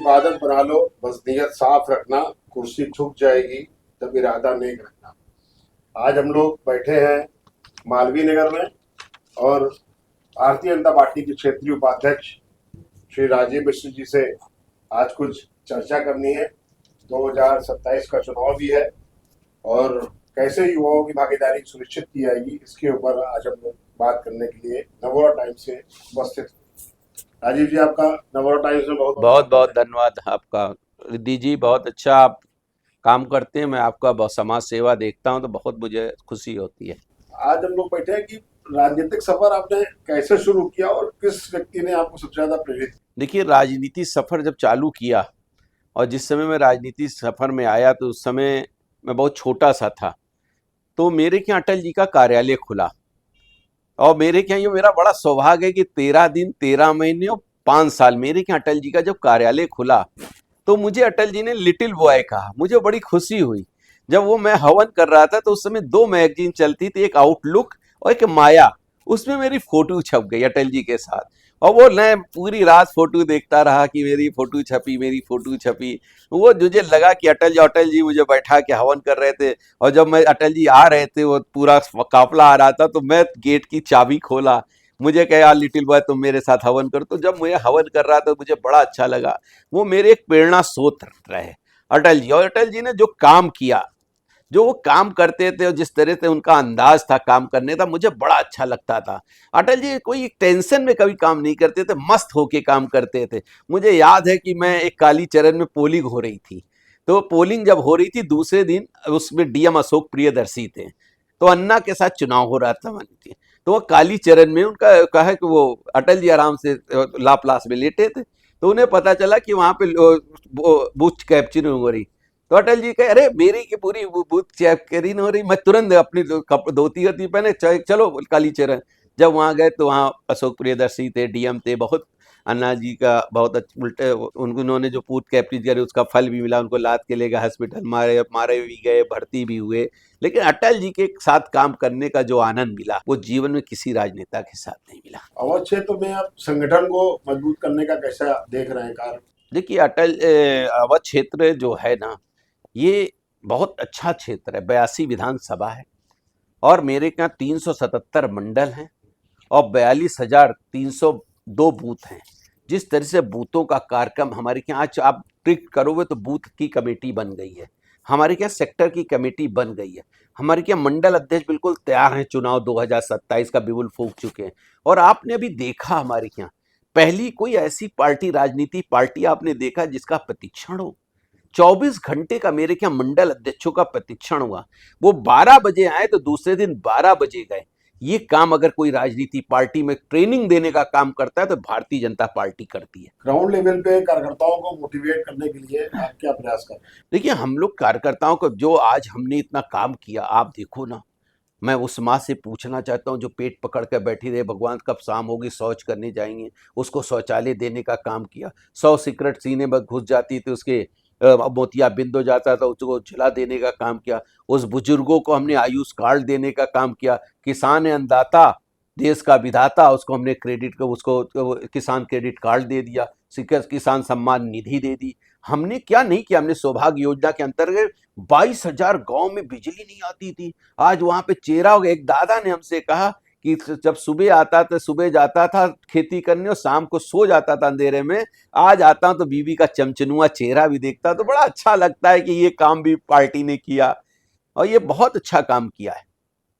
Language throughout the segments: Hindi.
इबादत बना लो, बस नीयत साफ रखना, कुर्सी झुक जाएगी तब इरादा नेक रखना। आज हम लोग बैठे हैं मालवीय नगर में और भारतीय जनता पार्टी के क्षेत्रीय उपाध्यक्ष श्री राजीव मिश्र जी से आज कुछ चर्चा करनी है। 2027 का चुनाव भी है और कैसे युवाओं की भागीदारी सुनिश्चित की जाएगी, इसके ऊपर आज हम लोग बात करने के लिए नवोरा टाइम्स से उपस्थित। राजीव जी, आपका नवोरा टाइम्स में बहुत बहुत बहुत धन्यवाद आपका रिद्धि जी। बहुत अच्छा आप काम करते हैं। मैं आपका बहुत समाज सेवा देखता हूं तो बहुत मुझे खुशी होती है। आज हम लोग बैठे हैं कि राजनीतिक सफर आपने कैसे शुरू किया और किस व्यक्ति ने आपको सबसे ज्यादा प्रेरित किया? देखिए, राजनीति सफर जब चालू किया और जिस समय मैं राजनीति सफर में आया तो उस समय मैं बहुत छोटा सा था। तो मेरे क्या अटल जी का कार्यालय खुला और मेरे क्या ये मेरा बड़ा सौभाग्य है कि 13 दिन 13 महीने और 5 साल मेरे क्या अटल जी का जब कार्यालय खुला तो मुझे अटल जी ने लिटिल बॉय कहा। मुझे बड़ी खुशी हुई जब वो मैं हवन कर रहा था तो उस समय 2 मैगजीन चलती थी, एक आउटलुक और एक माया। उसमें मेरी फोटो छप गई अटल जी के साथ और वो मैं पूरी रात फोटो देखता रहा कि मेरी फोटो छपी, मेरी फोटो छपी। वो मुझे लगा कि अटल जी मुझे बैठा के हवन कर रहे थे और जब मैं अटल जी आ रहे थे वो पूरा काफला आ रहा था तो मैं गेट की चाबी खोला। मुझे कहा यार लिटिल बॉय तुम मेरे साथ हवन करो। तो जब मैं हवन कर रहा था मुझे बड़ा अच्छा लगा। वो मेरे एक प्रेरणा स्रोत रहे अटल जी। और अटल जी ने जो काम किया, जो वो काम करते थे और जिस तरह से उनका अंदाज था काम करने का, मुझे बड़ा अच्छा लगता था। अटल जी कोई टेंशन में कभी काम नहीं करते थे, मस्त होके काम करते थे। मुझे याद है कि मैं एक कालीचरण में पोलिंग हो रही थी, तो पोलिंग जब हो रही थी दूसरे दिन उसमें डीएम अशोक प्रियदर्शी थे, तो अन्ना के साथ चुनाव हो रहा था मान लीजिए। तो वो कालीचरण में उनका कहा कि वो अटल जी आराम से लाप्लास में लेटे थे, तो उन्हें पता चला कि वहां पे बूथ कैप्चरिंग हो रही। तो अटल जी कहे अरे मेरी की पूरी बूथ चेकरिंग हो रही। मैं तुरंत अपनी धोती वोती पहने चलो कालीचरण। जब वहां गए तो वहां अशोक प्रियदर्शी थे, डीएम थे। बहुत अन्ना जी का बहुत उल्टे उन्होंने जो पूथ कैप्चर करे उसका फल भी मिला। उनको लाद के ले गए हॉस्पिटल, मारे मारे भी गए, भर्ती भी हुए। लेकिन अटल जी के साथ काम करने का जो आनंद मिला वो जीवन में किसी राजनेता के साथ नहीं मिला। अवध क्षेत्र में आप संगठन को मजबूत करने का कैसा देख रहे हैं कार्य? देखिए अवध क्षेत्र जो है ना, ये बहुत अच्छा क्षेत्र है। 82 विधानसभा है और मेरे यहाँ 377 मंडल हैं और 42,302 बूथ हैं। जिस तरह से बूथों का कार्यक्रम हमारे यहाँ आज आप ट्रिक करोगे तो बूथ की कमेटी बन गई है, हमारे यहाँ सेक्टर की कमेटी बन गई है, हमारे यहाँ मंडल अध्यक्ष बिल्कुल तैयार हैं, चुनाव 2027 का बिगुल फूंक चुके हैं। और आपने अभी देखा हमारे यहाँ पहली कोई ऐसी पार्टी राजनीति पार्टी आपने देखा जिसका प्रतिक्षण हो? 24 घंटे का मेरे क्या मंडल अध्यक्षों का प्रतिक्षण हुआ। वो 12 बजे आए तो दूसरे दिन 12 बजे गए। ये काम अगर कोई राजनीति पार्टी में ट्रेनिंग देने का काम करता है तो भारतीय जनता पार्टी करती है। ग्राउंड लेवल पे कार्यकर्ताओं को मोटिवेट करने के लिए आप क्या प्रयास कर रहे हैं? देखिए, हम लोग कार्यकर्ताओं को जो आज हमने इतना काम किया, आप देखो ना, मैं उस माँ से पूछना चाहता हूँ जो पेट पकड़ कर बैठी रहे, भगवान कब शाम होगी शौच करने जाएंगे, उसको शौचालय देने का काम किया। 100 सिगरेट सीने में घुस जाती थी, उसके मोतियाबिंद हो जाता था, उसको झुला देने का काम किया। उस बुजुर्गों को हमने आयुष कार्ड देने का काम किया। किसान है अन्नदाता, देश का विधाता, उसको हमने क्रेडिट को उसको किसान क्रेडिट कार्ड दे दिया, किसान सम्मान निधि दे दी। हमने क्या नहीं किया? हमने सौभाग्य योजना के अंतर्गत 22,000 गांव में बिजली नहीं आती थी, आज वहां पे चेहरा। एक दादा ने हमसे कहा कि जब सुबह आता था, सुबह जाता था खेती करने और शाम को सो जाता था अंधेरे में, आज आता हूं तो बीवी का चमचनुआ चेहरा भी देखता, तो बड़ा अच्छा लगता है कि ये काम भी पार्टी ने किया और ये बहुत अच्छा काम किया है।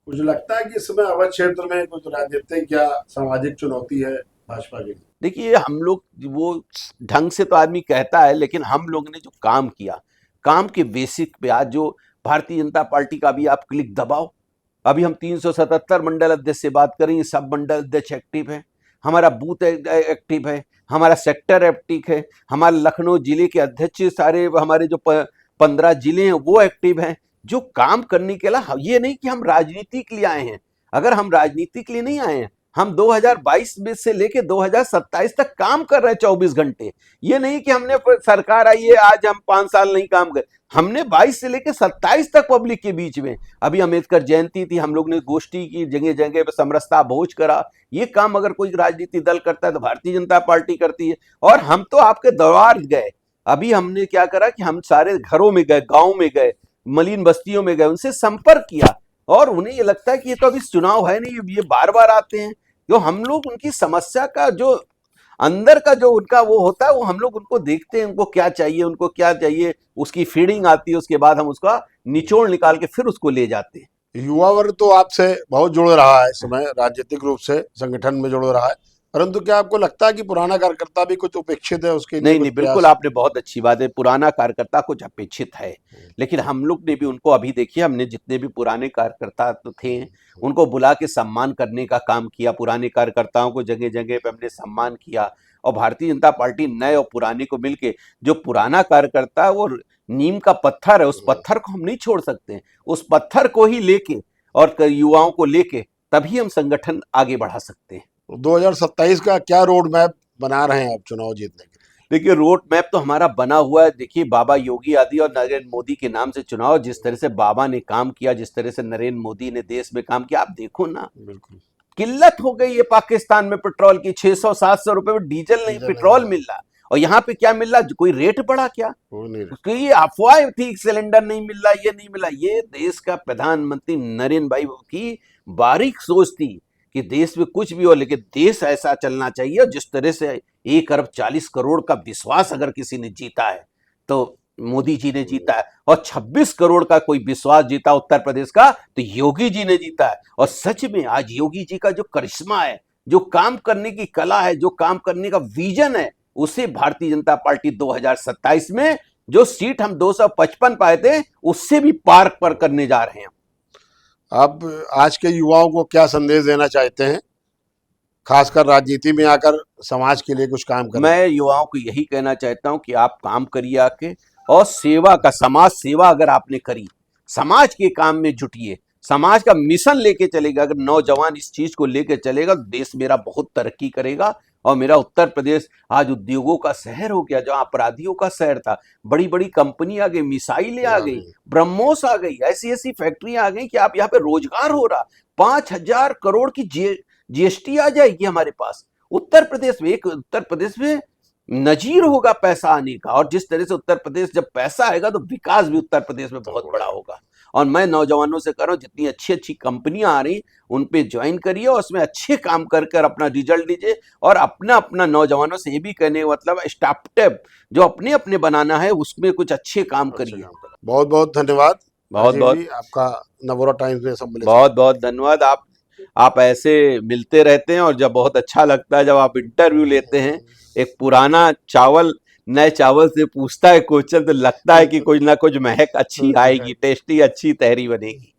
मुझे लगता है कि इस समय अवध क्षेत्र में कुछ राजनीतिक या सामाजिक चुनौती है भाजपा के लिए। देखिए, हम लोग वो ढंग से तो आदमी कहता है, लेकिन हम लोग ने जो काम किया, काम के बेसिक पे आज जो भारतीय जनता पार्टी का भी आप क्लिक दबाओ, अभी हम 377 मंडल अध्यक्ष से बात करेंगे, सब मंडल अध्यक्ष एक्टिव है, हमारा बूथ एक्टिव है, हमारा सेक्टर एक्टिव है, हमारे लखनऊ जिले के अध्यक्ष सारे हमारे जो 15 जिले हैं वो एक्टिव हैं। जो काम करने के लिए, ये नहीं कि हम राजनीति के लिए आए हैं। अगर हम राजनीति के लिए नहीं आए हैं, हम 2022 में से लेके 2027 तक काम कर रहे हैं 24 घंटे। ये नहीं कि हमने सरकार आई है आज हम 5 साल नहीं काम कर, हमने 22 से लेके 27 तक पब्लिक के बीच में। अभी अम्बेडकर जयंती थी, हम लोग ने गोष्ठी की, जगह जगह पे समरसता भोज करा। ये काम अगर कोई राजनीति दल करता है तो भारतीय जनता पार्टी करती है। और हम तो आपके द्वार गए, अभी हमने क्या करा कि हम सारे घरों में गए, गांव में गए, मलिन बस्तियों में गए, उनसे संपर्क किया और उन्हें ये लगता है कि ये तो अभी चुनाव है नहीं, ये बार बार आते हैं। जो हम लोग उनकी समस्या का जो अंदर का जो उनका वो होता है वो हम लोग उनको देखते हैं, उनको क्या चाहिए, उनको क्या चाहिए, उसकी फीडिंग आती है, उसके बाद हम उसका निचोड़ निकाल के फिर उसको ले जाते हैं। युवा वर्ग तो आपसे बहुत जुड़ रहा है इस समय, राजनीतिक रूप से संगठन में जुड़ रहा है, परंतु क्या आपको लगता है कि पुराना कार्यकर्ता भी कुछ उपेक्षित है, उसके लिए नहीं कुछ नहीं, बिल्कुल प्रयास? आपने बहुत अच्छी बात है, पुराना कार्यकर्ता कुछ अपेक्षित है, लेकिन हम लोग ने भी उनको अभी देखिए, हमने जितने भी पुराने कार्यकर्ता तो थे उनको बुला के सम्मान करने का काम किया, पुराने कार्यकर्ताओं को जगह जगह पे हमने सम्मान किया। और भारतीय जनता पार्टी नए और पुराने को मिलके, जो पुराना कार्यकर्ता है वो नीम का पत्थर है, उस पत्थर को हम नहीं छोड़ सकते हैं, उस पत्थर को ही लेके और युवाओं को लेके तभी हम संगठन आगे बढ़ा सकते हैं। 2027 का क्या रोड मैप बना रहे हैं आप चुनाव जीतने के लिए? देखिए, रोड मैप तो हमारा बना हुआ है। देखिए, बाबा योगी आदि और नरेंद्र मोदी के नाम से चुनाव, जिस तरह से बाबा ने काम किया, जिस तरह से नरेंद्र मोदी ने देश में काम किया, आप देखो ना, बिल्कुल किल्लत हो गई है पाकिस्तान में पेट्रोल की, 600-700 रुपए में डीजल नहीं, पेट्रोल मिल रहा। और यहाँ पे क्या मिल रहा, कोई रेट बढ़ा क्या? वो नहीं। उसकी ये अफवाह थी, सिलेंडर नहीं मिल रहा, ये नहीं मिला। ये देश का प्रधानमंत्री नरेंद्र भाई की बारीक सोच थी कि देश में कुछ भी हो, लेकिन देश ऐसा चलना चाहिए। जिस तरह से 1 अरब 40 करोड़ का विश्वास अगर किसी ने जीता है तो मोदी जी ने जीता है, और 26 करोड़ का कोई विश्वास जीता उत्तर प्रदेश का तो योगी जी ने जीता है। और सच में आज योगी जी का जो करिश्मा है, जो काम करने की कला है, जो काम करने का विजन है, उसे भारतीय जनता पार्टी 2027 में जो सीट हम 255 पाए थे उससे भी पार पर करने जा रहे हैं। आप आज के युवाओं को क्या संदेश देना चाहते हैं, खासकर राजनीति में आकर समाज के लिए कुछ काम करें? मैं युवाओं को यही कहना चाहता हूं कि आप काम करिए आके, और सेवा का, समाज सेवा अगर आपने करी, समाज के काम में जुटिए, समाज का मिशन लेके चलेगा। अगर नौजवान इस चीज को लेके चलेगा तो देश मेरा बहुत तरक्की करेगा। और मेरा उत्तर प्रदेश आज उद्योगों का शहर हो गया, जहां अपराधियों का शहर था। बड़ी बड़ी कंपनी आ गई, मिसाइलें आ गई, ब्रह्मोस आ गई, ऐसी ऐसी फैक्ट्रियां आ गई कि आप यहाँ पे रोजगार हो रहा। 5,000 करोड़ की जीएसटी आ जाएगी हमारे पास उत्तर प्रदेश में। एक उत्तर प्रदेश में नजीर होगा पैसा आने का। और जिस तरह से उत्तर प्रदेश जब पैसा आएगा तो विकास भी उत्तर प्रदेश में बहुत बड़ा होगा। और मैं नौजवानों से कह रहा हूं, जितनी अच्छी अच्छी कंपनियां आ रही उन पे ज्वाइन करिए और उसमें अच्छे काम कर कर अपना रिजल्ट दीजिए। और अपना अपना नौजवानों से ये भी कहने का मतलब स्टार्टअप जो अपने अपने बनाना है उसमें कुछ अच्छे काम करिए। बहुत बहुत धन्यवाद। बहुत बहुत आपका नवोरा टाइम्स में सम्मिलित। बहुत बहुत धन्यवाद। आप ऐसे मिलते रहते हैं और जब बहुत अच्छा लगता है जब आप इंटरव्यू लेते हैं। एक पुराना चावल नए चावल से पूछता है क्वेश्चन, तो लगता है कि कुछ ना कुछ महक अच्छी आएगी, टेस्टी अच्छी तहरी बनेगी।